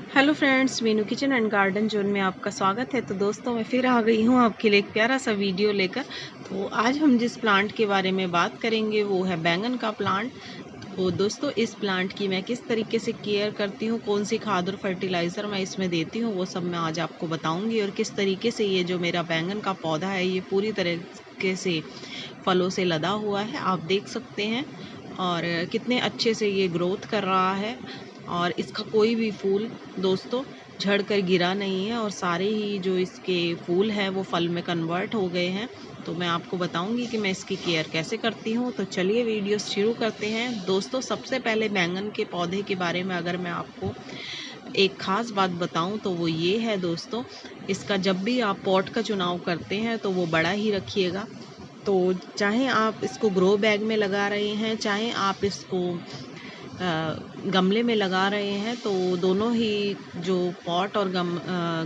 Hello friends, Meenu kitchen and garden zone में आपका स्वागत है। तो दोस्तों, मैं फिर आ गई हूँ आपके लिए एक प्यारा सा वीडियो लेकर। तो आज हम जिस प्लांट के बारे में बात करेंगे वो है बैंगन का प्लांट। तो दोस्तों, इस प्लांट की मैं किस तरीके से केयर करती हूँ, कौन सी खाद और फर्टिलाइज़र मैं इसमें देती हूँ, वो सब मैं आज आपको बताऊँगी। और किस तरीके से ये जो मेरा बैंगन का पौधा है ये पूरी तरीके से फलों से लदा हुआ है, आप देख सकते हैं। और कितने अच्छे से ये ग्रोथ कर रहा है और इसका कोई भी फूल दोस्तों झड़ कर गिरा नहीं है और सारे ही जो इसके फूल हैं वो फल में कन्वर्ट हो गए हैं। तो मैं आपको बताऊंगी कि मैं इसकी केयर कैसे करती हूँ। तो चलिए वीडियो शुरू करते हैं। दोस्तों, सबसे पहले बैंगन के पौधे के बारे में अगर मैं आपको एक ख़ास बात बताऊं तो वो ये है दोस्तों, इसका जब भी आप पॉट का चुनाव करते हैं तो वो बड़ा ही रखिएगा। तो चाहे आप इसको ग्रो बैग में लगा रहे हैं, चाहे आप इसको गमले में लगा रहे हैं, तो दोनों ही जो पॉट और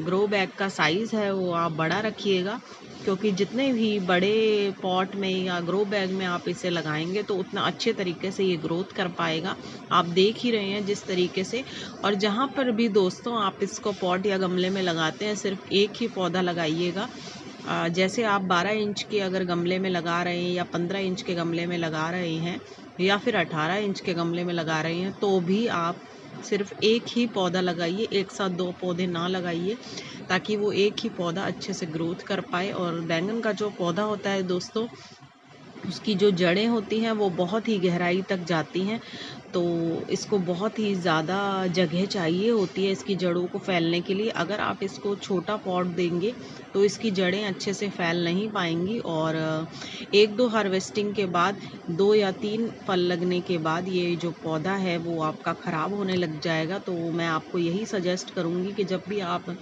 ग्रो बैग का साइज़ है वो आप बड़ा रखिएगा। क्योंकि जितने भी बड़े पॉट में या ग्रो बैग में आप इसे लगाएंगे तो उतना अच्छे तरीके से ये ग्रोथ कर पाएगा। आप देख ही रहे हैं जिस तरीके से। और जहाँ पर भी दोस्तों आप इसको पॉट या गमले में लगाते हैं, सिर्फ एक ही पौधा लगाइएगा। जैसे आप 12 इंच के अगर गमले में लगा रहे हैं या 15 इंच के गमले में लगा रहे हैं या फिर 18 इंच के गमले में लगा रहे हैं, तो भी आप सिर्फ एक ही पौधा लगाइए, एक साथ दो पौधे ना लगाइए, ताकि वो एक ही पौधा अच्छे से ग्रोथ कर पाए। और बैंगन का जो पौधा होता है दोस्तों, उसकी जो जड़ें होती हैं वो बहुत ही गहराई तक जाती हैं। तो इसको बहुत ही ज़्यादा जगह चाहिए होती है इसकी जड़ों को फैलने के लिए। अगर आप इसको छोटा पॉट देंगे तो इसकी जड़ें अच्छे से फैल नहीं पाएंगी। और एक दो हार्वेस्टिंग के बाद, 2 या 3 फल लगने के बाद ये जो पौधा है वो आपका ख़राब होने लग जाएगा। तो मैं आपको यही सजेस्ट करूँगी कि जब भी आप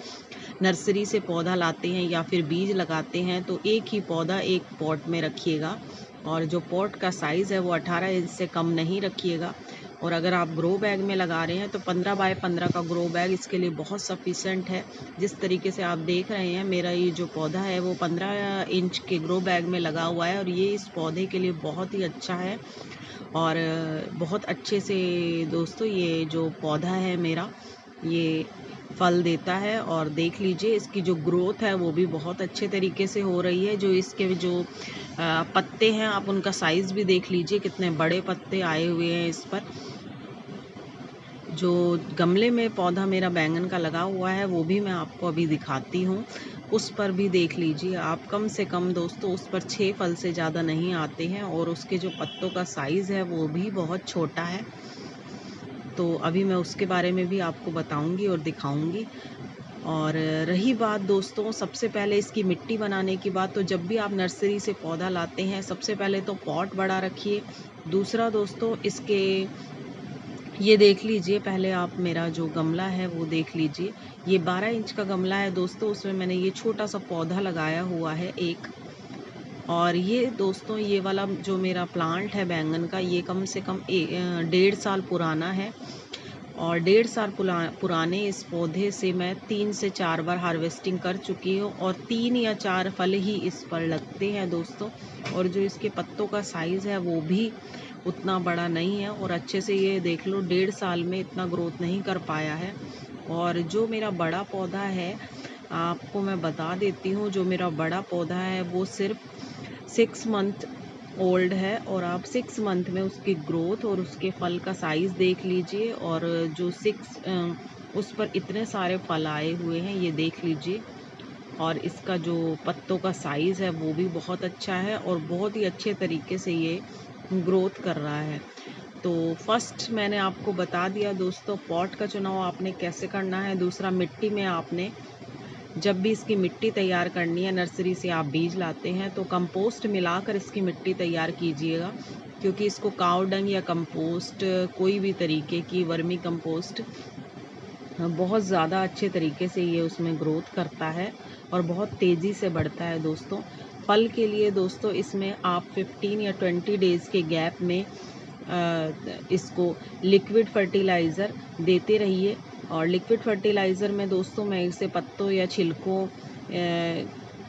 नर्सरी से पौधा लाते हैं या फिर बीज लगाते हैं तो एक ही पौधा एक पॉट में रखिएगा। और जो पॉट का साइज़ है वो 18 इंच से कम नहीं रखिएगा। और अगर आप ग्रो बैग में लगा रहे हैं तो 15 बाय 15 का ग्रो बैग इसके लिए बहुत सफिशेंट है। जिस तरीके से आप देख रहे हैं, मेरा ये जो पौधा है वो 15 इंच के ग्रो बैग में लगा हुआ है और ये इस पौधे के लिए बहुत ही अच्छा है। और बहुत अच्छे से दोस्तों ये जो पौधा है मेरा, ये फल देता है। और देख लीजिए इसकी जो ग्रोथ है वो भी बहुत अच्छे तरीके से हो रही है। जो इसके जो पत्ते हैं, आप उनका साइज़ भी देख लीजिए, कितने बड़े पत्ते आए हुए हैं इस पर। जो गमले में पौधा मेरा बैंगन का लगा हुआ है वो भी मैं आपको अभी दिखाती हूँ। उस पर भी देख लीजिए आप, कम से कम दोस्तों उस पर 6 फल से ज़्यादा नहीं आते हैं और उसके जो पत्तों का साइज़ है वो भी बहुत छोटा है। तो अभी मैं उसके बारे में भी आपको बताऊंगी और दिखाऊंगी। और रही बात दोस्तों सबसे पहले इसकी मिट्टी बनाने की बात, तो जब भी आप नर्सरी से पौधा लाते हैं सबसे पहले तो पॉट बड़ा रखिए। दूसरा दोस्तों, इसके ये देख लीजिए, पहले आप मेरा जो गमला है वो देख लीजिए। ये 12 इंच का गमला है दोस्तों, उसमें मैंने ये छोटा सा पौधा लगाया हुआ है एक। और ये दोस्तों ये वाला जो मेरा प्लांट है बैंगन का, ये कम से कम 1.5 साल पुराना है। और 1.5 साल पुराने इस पौधे से मैं 3 से 4 बार हार्वेस्टिंग कर चुकी हूँ और 3 या 4 फल ही इस पर लगते हैं दोस्तों। और जो इसके पत्तों का साइज़ है वो भी उतना बड़ा नहीं है। और अच्छे से ये देख लो, 1.5 साल में इतना ग्रोथ नहीं कर पाया है। और जो मेरा बड़ा पौधा है, आपको मैं बता देती हूँ, जो मेरा बड़ा पौधा है वो सिर्फ 6 मंथ ओल्ड है। और आप 6 मंथ में उसकी ग्रोथ और उसके फल का साइज़ देख लीजिए। और जो उस पर इतने सारे फल आए हुए हैं, ये देख लीजिए। और इसका जो पत्तों का साइज़ है वो भी बहुत अच्छा है और बहुत ही अच्छे तरीके से ये ग्रोथ कर रहा है। तो फर्स्ट मैंने आपको बता दिया दोस्तों पॉट का चुनाव आपने कैसे करना है। दूसरा, मिट्टी में आपने जब भी इसकी मिट्टी तैयार करनी है, नर्सरी से आप बीज लाते हैं तो कंपोस्ट मिलाकर इसकी मिट्टी तैयार कीजिएगा। क्योंकि इसको काव डंग या कंपोस्ट, कोई भी तरीके की वर्मी कंपोस्ट बहुत ज़्यादा अच्छे तरीके से ये उसमें ग्रोथ करता है और बहुत तेज़ी से बढ़ता है दोस्तों। फल के लिए दोस्तों इसमें आप 15 या 20 डेज़ के गैप में इसको लिक्विड फर्टिलाइज़र देते रहिए। और लिक्विड फर्टिलाइज़र में दोस्तों मैं इसे पत्तों या छिलकों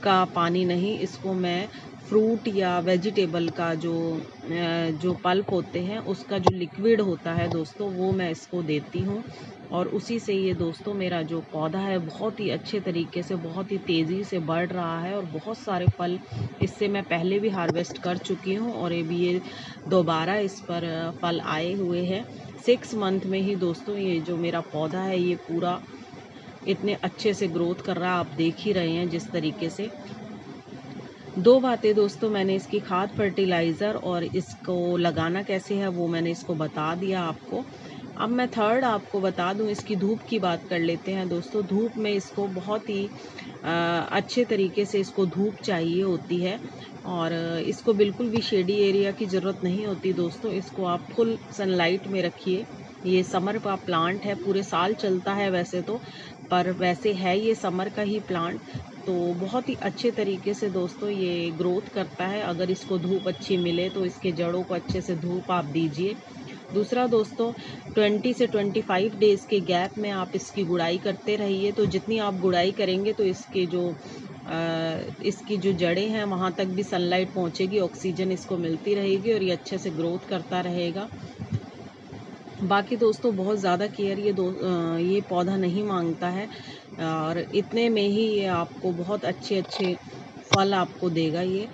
का पानी नहीं, इसको मैं फ्रूट या वेजिटेबल का जो पल्प होते हैं उसका जो लिक्विड होता है दोस्तों, वो मैं इसको देती हूँ। और उसी से ये दोस्तों मेरा जो पौधा है बहुत ही अच्छे तरीके से, बहुत ही तेज़ी से बढ़ रहा है। और बहुत सारे फल इससे मैं पहले भी हार्वेस्ट कर चुकी हूँ और ये दोबारा इस पर फल आए हुए हैं। 6 मंथ में ही दोस्तों ये जो मेरा पौधा है ये पूरा इतने अच्छे से ग्रोथ कर रहा है, आप देख ही रहे हैं जिस तरीके से। 2 बातें दोस्तों मैंने इसकी खाद, फर्टिलाइज़र और इसको लगाना कैसे है वो मैंने इसको बता दिया आपको। अब मैं थर्ड आपको बता दूं, इसकी धूप की बात कर लेते हैं दोस्तों। धूप में इसको बहुत ही अच्छे तरीके से इसको धूप चाहिए होती है और इसको बिल्कुल भी शेडी एरिया की ज़रूरत नहीं होती दोस्तों। इसको आप फुल सनलाइट में रखिए। ये समर का प्लांट है, पूरे साल चलता है वैसे तो, पर वैसे है ये समर का ही प्लांट। तो बहुत ही अच्छे तरीके से दोस्तों ये ग्रोथ करता है। अगर इसको धूप अच्छी मिले तो इसके जड़ों को अच्छे से धूप आप दीजिए। दूसरा दोस्तों, 20 से 25 डेज़ के गैप में आप इसकी गुड़ाई करते रहिए। तो जितनी आप गुड़ाई करेंगे तो इसकी जो जड़ें हैं वहाँ तक भी सनलाइट पहुँचेगी, ऑक्सीजन इसको मिलती रहेगी और ये अच्छे से ग्रोथ करता रहेगा। बाकी दोस्तों बहुत ज़्यादा केयर ये पौधा नहीं मांगता है और इतने में ही ये आपको बहुत अच्छे फल आपको देगा ये।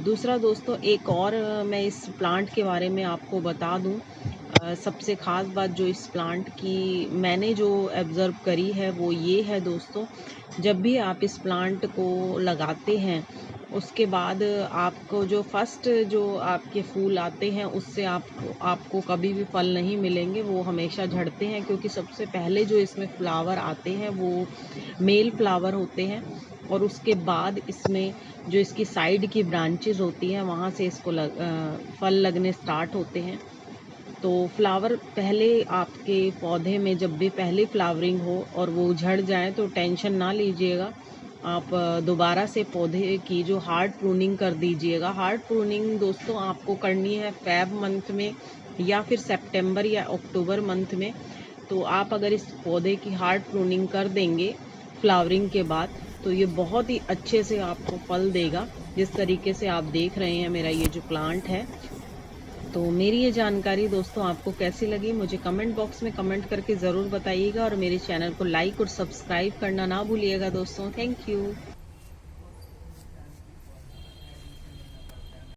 दूसरा दोस्तों, एक और मैं इस प्लांट के बारे में आपको बता दूं। सबसे ख़ास बात जो इस प्लांट की मैंने जो ऑब्ज़र्व करी है वो ये है दोस्तों, जब भी आप इस प्लांट को लगाते हैं उसके बाद आपको जो आपके फूल आते हैं उससे आपको कभी भी फल नहीं मिलेंगे, वो हमेशा झड़ते हैं। क्योंकि सबसे पहले जो इसमें फ्लावर आते हैं वो मेल फ्लावर होते हैं और उसके बाद इसमें जो इसकी साइड की ब्रांचेस होती हैं वहाँ से इसको फल लगने स्टार्ट होते हैं। तो फ्लावर पहले आपके पौधे में जब भी पहले फ्लावरिंग हो और वो झड़ जाए तो टेंशन ना लीजिएगा, आप दोबारा से पौधे की जो हार्ड प्रूनिंग कर दीजिएगा। हार्ड प्रूनिंग दोस्तों आपको करनी है फ़ेब मंथ में या फिर सितंबर या अक्टूबर मंथ में। तो आप अगर इस पौधे की हार्ड प्रूनिंग कर देंगे फ्लावरिंग के बाद तो ये बहुत ही अच्छे से आपको फल देगा, जिस तरीके से आप देख रहे हैं मेरा ये जो प्लांट है। तो मेरी ये जानकारी दोस्तों आपको कैसी लगी मुझे कमेंट बॉक्स में कमेंट करके ज़रूर बताइएगा और मेरे चैनल को लाइक और सब्सक्राइब करना ना भूलिएगा दोस्तों। Thank you.